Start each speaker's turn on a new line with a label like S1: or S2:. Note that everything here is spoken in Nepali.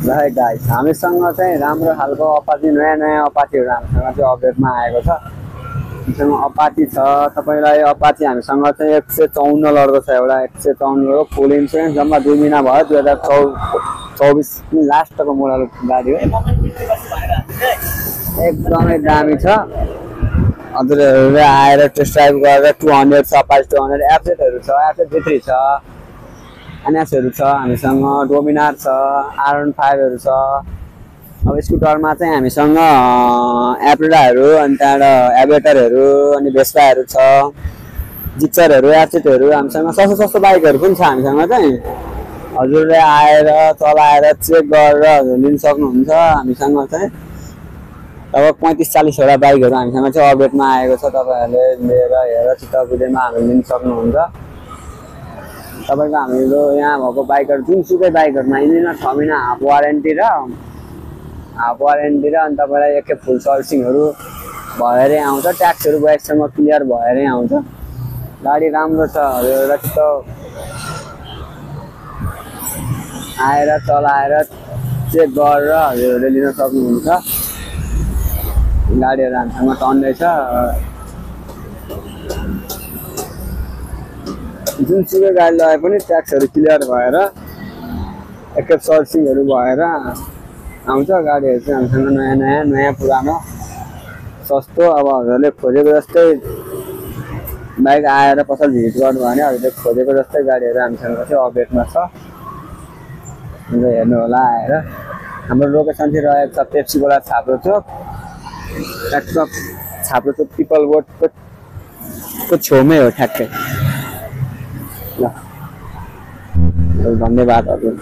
S1: ल है गाइस, हामीसँग चाहिँ राम्रो खालको अपाची नयाँ अपाचीहरू हामीसँग चाहिँ अपडेटमा आएको छ। हामीसँग अपाची छ, तपाईँलाई अपाची हामीसँग चाहिँ 154 लडको छ, एउटा 154 फुल इन्सुरेन्स, जम्मा 2 महिना भयो। 2024 लास्टको मोडल गाडी हो, एकदमै दामी छ। हजुरहरूले आएर टेस्ट ड्राइभ गरेर 200 छ, अपाची 200 एफजेडहरू छ, एफजेड G3 छ, एनएसहरू छ, हामीसँग डोमिनार छ, R15हरू छ। अब स्कुटरमा चाहिँ हामीसँग एप्रिडाहरू, अनि त्यहाँबाट एभेटरहरू, अनि भेस्पाहरू छ, जिक्सरहरू, एफजेडहरू, हामीसँग सस्तो बाइकहरू पनि छ हामीसँग चाहिँ। हजुरले आएर चलाएर चेक गरेर हजुर लिन सक्नुहुन्छ। हामीसँग चाहिँ लगभग 35-40 वटा बाइकहरू हामीसँग चाहिँ अपडेटमा आएको छ। तपाईँहरूले लिएर हेरेर चित्तबुद्धीमा हामीले लिन सक्नुहुन्छ। तपाईँको हाम्रो यहाँ भएको बाइकहरू जुनसुकै बाइकहरूमा इन्जिनमा 6 महिना हाफ वारेन्टी र अनि तपाईँलाई एकखेप फुल सर्भिसिङहरू भएरै आउँछ। ट्याक्सहरू गएसम्म क्लियर भएरै आउँछ। गाडी राम्रो छ, हजुरहरूलाई चित्त आएर चलाएर चेक गरेर हजुरहरूले लिन सक्नुहुन्छ। गाडीहरू हामीसँग टन्नै छ, जुनसुकै गाडी लगाए पनि ट्याक्सहरू क्लियर भएर एकखेप सर्भिसिङहरू भएर आउँछ। गाडीहरू चाहिँ हामीसँग नयाँ पुरानो सस्तो। अब हजुरले खोजेको जस्तै बाइक आएर पसल भिजिट गर्नुभयो भने हजुरले खोजेको जस्तै गाडीहरू हामीसँग चाहिँ अपडेटमा छ। अन्त हेर्नु होला आएर। हाम्रो लोकेसन चाहिँ रहेको छ पेप्सी गोला छाप्रो चोक, छाप्रो चोक पिपल बोर्डको छेउमै हो ठ्याक्कै। ल, धन्यवाद हजुर।